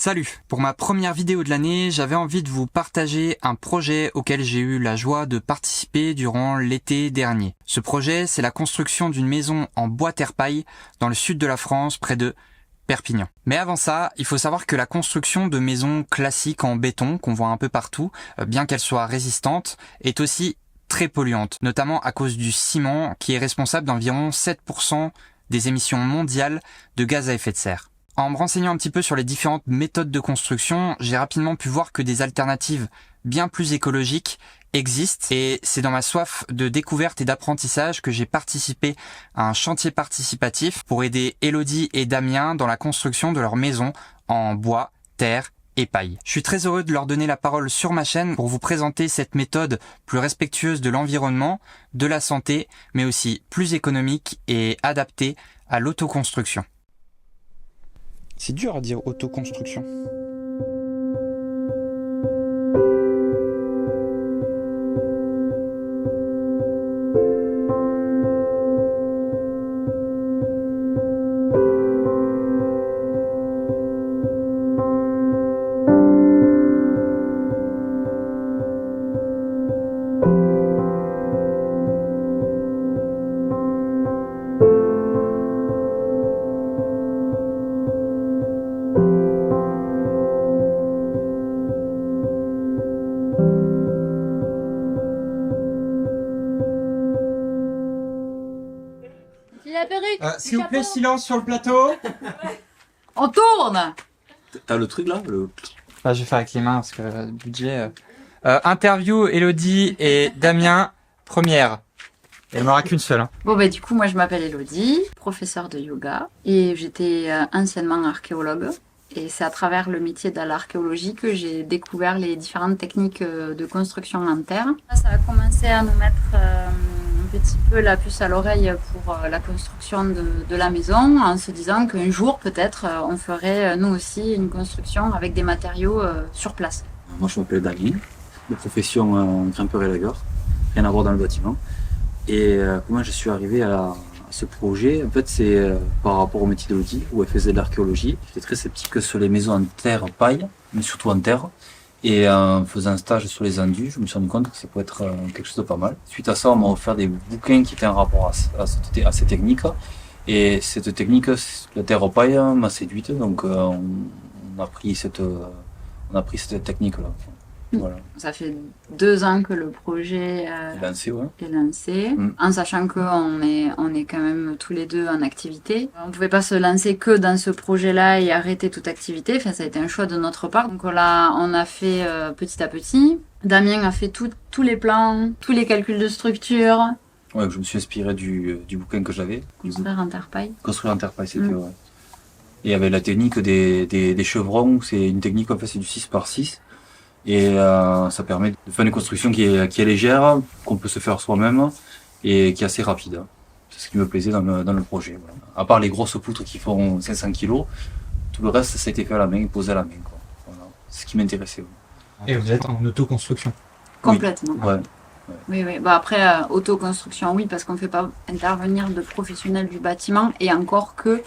Salut! Pour ma première vidéo de l'année, j'avais envie de vous partager un projet auquel j'ai eu la joie de participer durant l'été dernier. Ce projet, c'est la construction d'une maison en bois terre-paille dans le sud de la France, près de Perpignan. Mais avant ça, il faut savoir que la construction de maisons classiques en béton, qu'on voit un peu partout, bien qu'elles soient résistantes, est aussi très polluante, notamment à cause du ciment qui est responsable d'environ 7% des émissions mondiales de gaz à effet de serre. En me renseignant un petit peu sur les différentes méthodes de construction, j'ai rapidement pu voir que des alternatives bien plus écologiques existent et c'est dans ma soif de découverte et d'apprentissage que j'ai participé à un chantier participatif pour aider Elodie et Damien dans la construction de leur maison en bois, terre et paille. Je suis très heureux de leur donner la parole sur ma chaîne pour vous présenter cette méthode plus respectueuse de l'environnement, de la santé, mais aussi plus économique et adaptée à l'autoconstruction. C'est dur à dire autoconstruction. S'il vous plaît, silence sur le plateau. On tourne. T'as le truc là Je vais faire avec les mains parce que le budget... interview Elodie et Damien, première. Il n'y en aura qu'une seule. Hein. Bon du coup moi je m'appelle Elodie, professeure de yoga et j'étais anciennement archéologue. Et c'est à travers le métier de l'archéologie que j'ai découvert les différentes techniques de construction en terre. Ça a commencé à nous mettre un petit peu la puce à l'oreille pour la construction de la maison, en se disant qu'un jour peut-être on ferait nous aussi une construction avec des matériaux sur place. Moi je m'appelle Damien, de profession grimpeur et lagueur, rien à voir dans le bâtiment. Et comment je suis arrivé à ce projet, en fait c'est par rapport au métier d'Elodie où elle faisait de l'archéologie. J'étais très sceptique sur les maisons en terre paille, mais surtout en terre. Et en faisant un stage sur les endus, je me suis rendu compte que ça peut être quelque chose de pas mal. Suite à ça, on m'a offert des bouquins qui étaient en rapport à ces techniques. Et cette technique, la terre paille, m'a séduite, donc on a pris cette technique-là. Voilà. Ça fait 2 ans que le projet est lancé, en sachant qu'on est quand même tous les deux en activité. On ne pouvait pas se lancer que dans ce projet-là et arrêter toute activité. Enfin, ça a été un choix de notre part. Donc là, on a fait petit à petit. Damien a fait tous les plans, tous les calculs de structure. Ouais, je me suis inspiré du bouquin que j'avais. Construire en terre paille. Construire en terre paille, c'était vrai. Et il y avait la technique des chevrons. C'est une technique, en fait, c'est du 6x6. Et ça permet de faire une construction qui est légère, qu'on peut se faire soi-même et qui est assez rapide. C'est ce qui me plaisait dans le projet. Voilà. À part les grosses poutres qui font 500 kg, tout le reste ça a été fait à la main, posé à la main. Quoi. Voilà. C'est ce qui m'intéressait. Et vous êtes en autoconstruction? Complètement. Oui. Ouais. Oui. Après, autoconstruction, oui, parce qu'on ne fait pas intervenir de professionnels du bâtiment. Et encore que,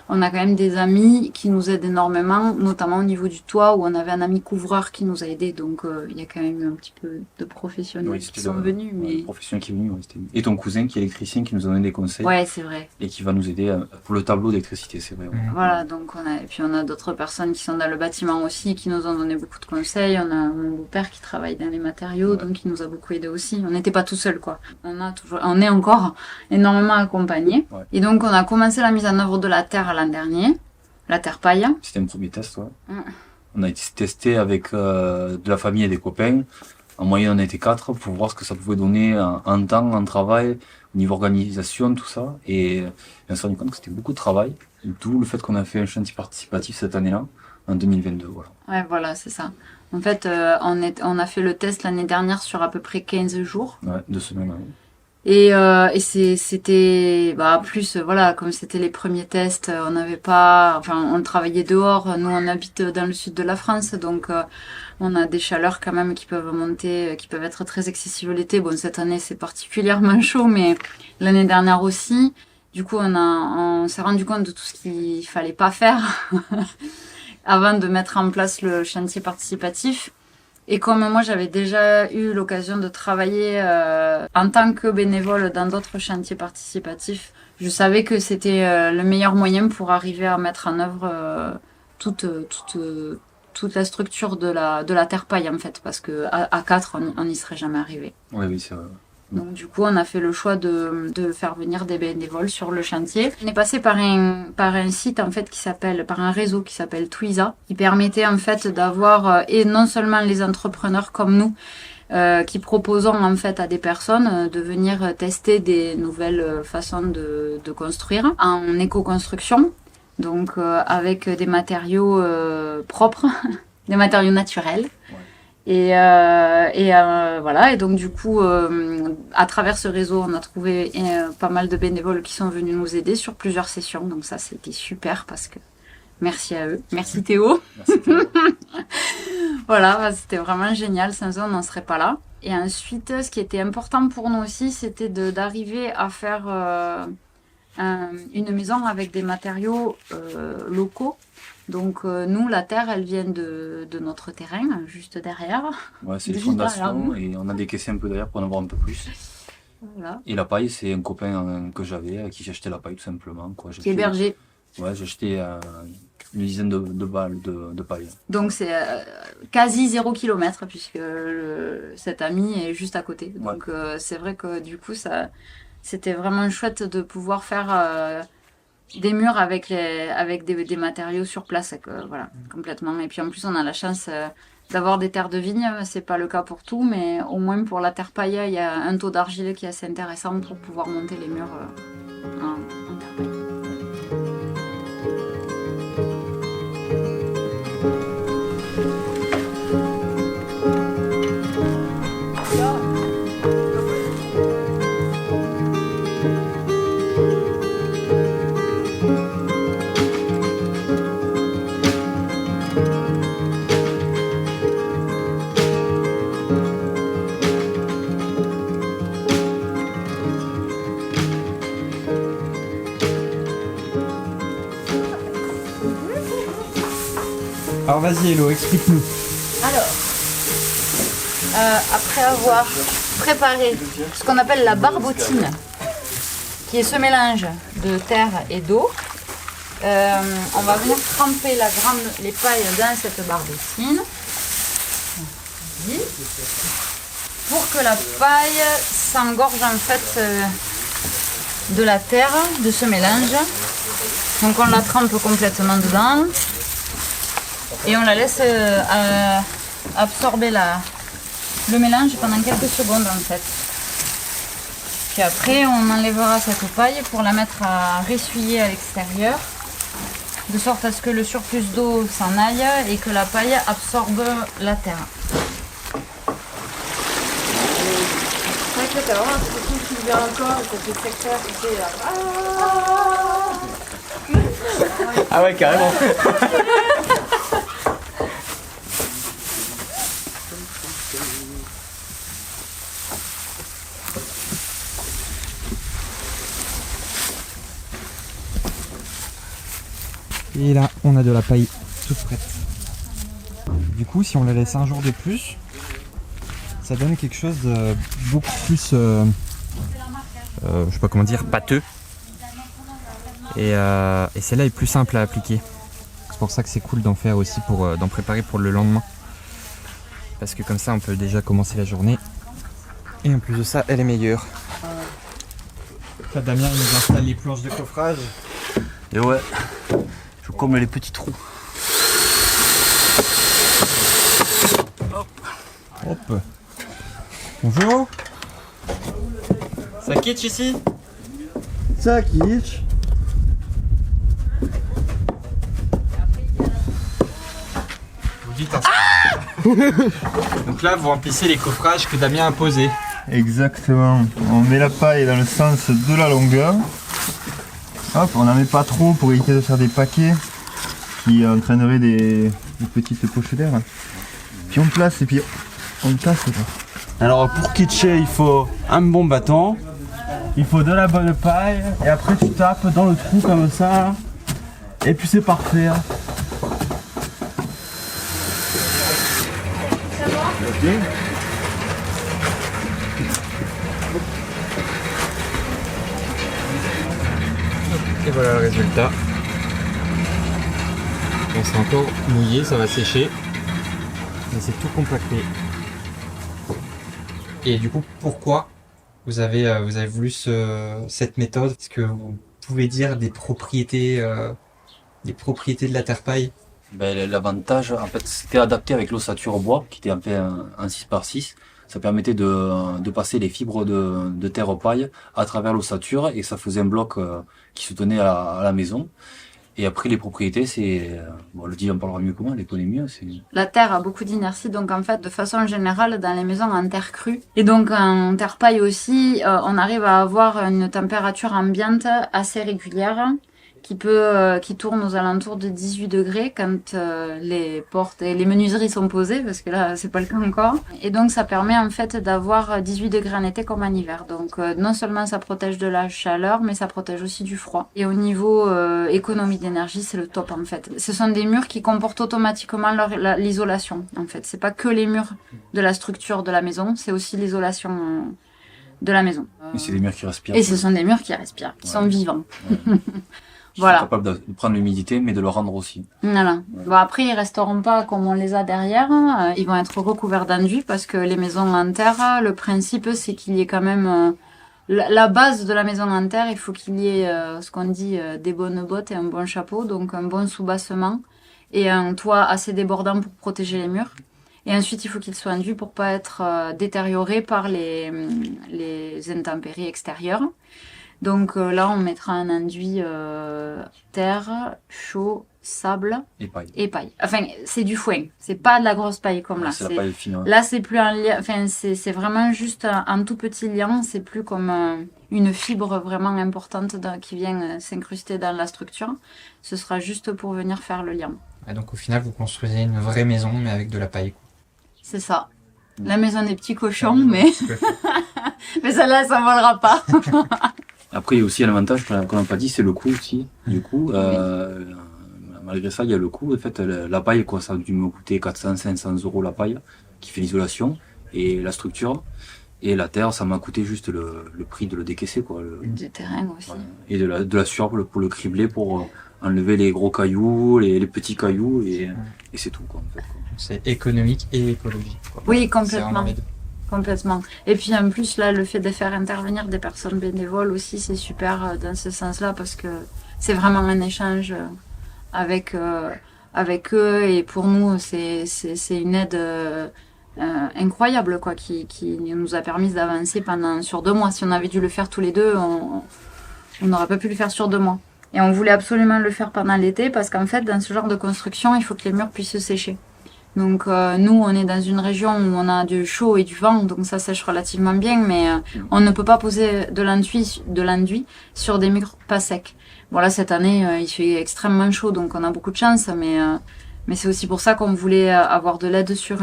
on a quand même des amis qui nous aident énormément, notamment au niveau du toit, où on avait un ami couvreur qui nous a aidés. Donc, il y a quand même eu un petit peu de professionnels qui sont venus. Mais... Le professionnel qui est venu, et ton cousin qui est électricien, qui nous a donné des conseils. Ouais, c'est vrai. Et qui va nous aider pour le tableau d'électricité, c'est vrai. Ouais. Voilà, donc on a d'autres personnes qui sont dans le bâtiment aussi, qui nous ont donné beaucoup de conseils. On a mon beau-père qui travaille dans les matériaux, donc il nous a beaucoup aidé aussi. On n'était pas tout seul, quoi. On est encore énormément accompagnés. Ouais. Et donc, on a commencé la mise en œuvre de la terre l'an dernier, la terre paille. C'était un premier test, ouais. On a été testé avec de la famille et des copains. En moyenne, on était 4 pour voir ce que ça pouvait donner en temps, en travail, au niveau organisation, tout ça. Et on s'est rendu compte que c'était beaucoup de travail. D'où le fait qu'on a fait un chantier participatif cette année-là, en 2022, voilà. Ouais, voilà, c'est ça. En fait, on a fait le test l'année dernière sur à peu près 15 jours. Ouais, 2 semaines. Ouais. Et c'était plus voilà, comme c'était les premiers tests, on n'avait pas, enfin on travaillait dehors. Nous on habite dans le sud de la France, donc on a des chaleurs quand même qui peuvent monter, qui peuvent être très excessives l'été. Bon, cette année c'est particulièrement chaud, mais l'année dernière aussi. Du coup on s'est rendu compte de tout ce qu'il fallait pas faire. avant de mettre en place le chantier participatif. Et comme moi, j'avais déjà eu l'occasion de travailler en tant que bénévole dans d'autres chantiers participatifs, je savais que c'était le meilleur moyen pour arriver à mettre en œuvre toute la structure de la terre-paille, en fait, parce que à 4, on n'y serait jamais arrivé. Oui, c'est vrai. Donc du coup, on a fait le choix de faire venir des bénévoles sur le chantier. On est passé par un site en fait par un réseau qui s'appelle Twiza, qui permettait en fait d'avoir et non seulement les entrepreneurs comme nous qui proposons en fait à des personnes de venir tester des nouvelles façons de construire en éco-construction, donc avec des matériaux propres, des matériaux naturels. Ouais. Et voilà, et donc du coup, à travers ce réseau, on a trouvé pas mal de bénévoles qui sont venus nous aider sur plusieurs sessions. Donc ça, c'était super parce que merci à eux. Merci Théo. Merci Théo. Voilà, c'était vraiment génial. Sans eux, on n'en serait pas là. Et ensuite, ce qui était important pour nous aussi, c'était d'arriver à faire une maison avec des matériaux locaux. Donc nous, la terre, elle vient de notre terrain, juste derrière. Ouais, c'est les Juste derrière fondations nous. et on a décaissé un peu derrière pour en avoir un peu plus. Voilà. Et la paille, c'est un copain que j'avais à qui j'ai acheté la paille tout simplement. Quoi. Qui est berger. Ouais, j'ai acheté une dizaine de balles de paille. Donc c'est quasi 0 km puisque cet ami est juste à côté. Ouais. Donc c'est vrai que du coup c'était vraiment chouette de pouvoir faire des murs avec des matériaux sur place, voilà, complètement. Et puis en plus on a la chance d'avoir des terres de vigne, c'est pas le cas pour tout, mais au moins pour la terre paille, il y a un taux d'argile qui est assez intéressant pour pouvoir monter les murs en terre paille. Alors vas-y Hello, explique-nous. Alors, après avoir préparé ce qu'on appelle la barbotine, qui est ce mélange de terre et d'eau, on va venir tremper les pailles dans cette barbotine. Pour que la paille s'engorge en fait de la terre, de ce mélange. Donc on la trempe complètement dedans. Et on la laisse absorber le mélange pendant quelques secondes en fait. Puis après on enlèvera cette paille pour la mettre à ressuyer à l'extérieur, de sorte à ce que le surplus d'eau s'en aille et que la paille absorbe la terre. C'est vrai que t'as vraiment un truc qui vient encore et ça fait très clair, tu sais. Ah ouais, carrément. Et là, on a de la paille toute prête. Du coup, si on la laisse un jour de plus, ça donne quelque chose de beaucoup plus, je sais pas comment dire, pâteux. Et celle-là est plus simple à appliquer. C'est pour ça que c'est cool d'en faire aussi, d'en préparer pour le lendemain. Parce que comme ça, on peut déjà commencer la journée. Et en plus de ça, elle est meilleure. Là, Damien, il nous installe les planches de coffrage. Et ouais, je comble les petits trous. Hop. Bonjour. Ça kitsch ici? Ça kitsch. Vous dites Donc là, vous remplissez les coffrages que Damien a posés. Exactement. On met la paille dans le sens de la longueur. Hop, on n'en met pas trop pour éviter de faire des paquets qui entraîneraient des petites poches d'air. Puis on place et puis on tasse. Alors pour kitcher, il faut un bon bâton, il faut de la bonne paille et après tu tapes dans le trou comme ça et puis c'est parfait. Bien. Et voilà le résultat. Bon, c'est encore mouillé, ça va sécher. Mais c'est tout compacté. Et du coup, pourquoi vous avez voulu cette méthode? Est-ce que vous pouvez dire des propriétés de la terre paille? Ben, l'avantage, en fait, c'était adapté avec l'ossature au bois, qui était en fait un 6x6. Ça permettait de passer les fibres de terre paille à travers l'ossature et ça faisait un bloc qui se tenait à la maison. Et après, les propriétés, c'est, bon, le dit en parlera mieux que moi, les connaît mieux. La terre a beaucoup d'inertie, donc en fait, de façon générale, dans les maisons en terre crue, et donc en terre paille aussi, on arrive à avoir une température ambiante assez régulière, qui tourne aux alentours de 18 degrés quand les portes et les menuiseries sont posées, parce que là, c'est pas le cas encore. Et donc, ça permet en fait d'avoir 18 degrés en été comme en hiver. Donc, non seulement ça protège de la chaleur, mais ça protège aussi du froid. Et au niveau économie d'énergie, c'est le top en fait. Ce sont des murs qui comportent automatiquement l'isolation. En fait, c'est pas que les murs de la structure de la maison, c'est aussi l'isolation de la maison. Et c'est des murs qui respirent. Et ce sont des murs qui respirent, qui sont vivants. Qui Voilà. sont capables de prendre l'humidité, mais de le rendre aussi. Voilà. Bon, après, ils resteront pas comme on les a derrière. Ils vont être recouverts d'enduit parce que les maisons en terre, le principe, c'est qu'il y ait quand même la base de la maison en terre. Il faut qu'il y ait ce qu'on dit des bonnes bottes et un bon chapeau, donc un bon soubassement et un toit assez débordant pour protéger les murs. Et ensuite, il faut qu'il soit enduit pour pas être détérioré par les intempéries extérieures. Donc là, on mettra un enduit terre, chaud, sable Et paille. et paille. Enfin, c'est du foin. C'est pas de la grosse paille comme là. C'est la paille fine. Là, c'est plus un lien. Enfin, c'est vraiment juste un tout petit liant. C'est plus comme une fibre vraiment importante qui vient s'incruster dans la structure. Ce sera juste pour venir faire le lien. Et donc au final, vous construisez une vraie maison, mais avec de la paille. C'est ça. La maison des petits cochons, mais mais celle-là, ça volera pas. Après, il y a aussi un avantage qu'on n'a pas dit, c'est le coût aussi. Du coup, malgré ça, il y a le coût. En fait, la paille, quoi, ça a dû me coûter 400-500 € la paille, qui fait l'isolation, et la structure. Et la terre, ça m'a coûté juste le prix de le décaisser, quoi. Du terrain aussi. Voilà. Et de la sueur pour le cribler, pour enlever les gros cailloux, les petits cailloux, et c'est tout, quoi, en fait, quoi. C'est économique et écologique, quoi. Oui, C'est complètement. vraiment les deux. Complètement. Et puis en plus, là, le fait de faire intervenir des personnes bénévoles aussi, c'est super dans ce sens-là parce que c'est vraiment un échange avec eux et pour nous, c'est une aide incroyable quoi, qui nous a permis d'avancer sur 2 mois. Si on avait dû le faire tous les deux, on n'aurait pas pu le faire sur 2 mois. Et on voulait absolument le faire pendant l'été parce qu'en fait, dans ce genre de construction, il faut que les murs puissent se sécher. Donc nous, on est dans une région où on a du chaud et du vent, donc ça sèche relativement bien, mais on ne peut pas poser de l'enduit sur des murs pas secs. Bon là, cette année, il fait extrêmement chaud, donc on a beaucoup de chance, mais c'est aussi pour ça qu'on voulait avoir de l'aide sur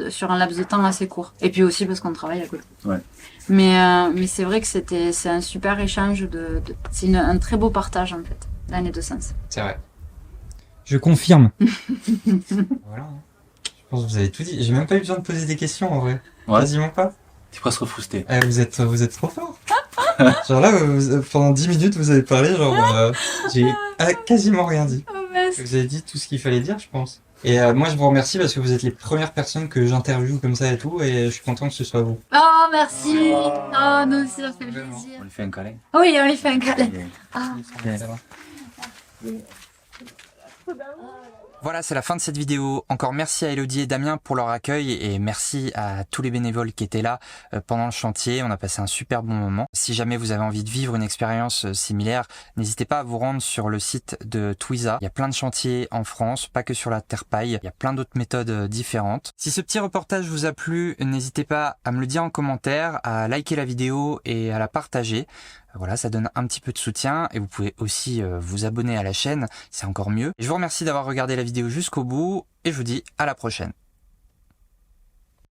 sur un laps de temps assez court. Et puis aussi parce qu'on travaille à côté. Ouais. Mais c'est vrai que c'est un super échange, c'est un très beau partage en fait, l'année de sens. C'est vrai. Je confirme. Voilà. Je pense que vous avez tout dit. J'ai même pas eu besoin de poser des questions en vrai. Ouais. Quasiment pas. T'es presque frustré. Vous êtes trop fort. Genre là, pendant 10 minutes, vous avez parlé, genre, j'ai quasiment rien dit. Oh, mince. Vous avez dit tout ce qu'il fallait dire, je pense. Et moi, je vous remercie parce que vous êtes les premières personnes que j'interviewe comme ça et tout, et je suis content que ce soit vous. Oh, merci. Oh, nous aussi, ça fait plaisir. On lui fait un câlin. Oui, on lui fait un câlin. Ah. Ça va. Voilà, c'est la fin de cette vidéo. Encore merci à Elodie et Damien pour leur accueil et merci à tous les bénévoles qui étaient là pendant le chantier. On a passé un super bon moment. Si jamais vous avez envie de vivre une expérience similaire, n'hésitez pas à vous rendre sur le site de Twiza. Il y a plein de chantiers en France, pas que sur la terre paille. Il y a plein d'autres méthodes différentes. Si ce petit reportage vous a plu, n'hésitez pas à me le dire en commentaire, à liker la vidéo et à la partager. Voilà, ça donne un petit peu de soutien et vous pouvez aussi vous abonner à la chaîne, c'est encore mieux. Je vous remercie d'avoir regardé la vidéo jusqu'au bout et je vous dis à la prochaine.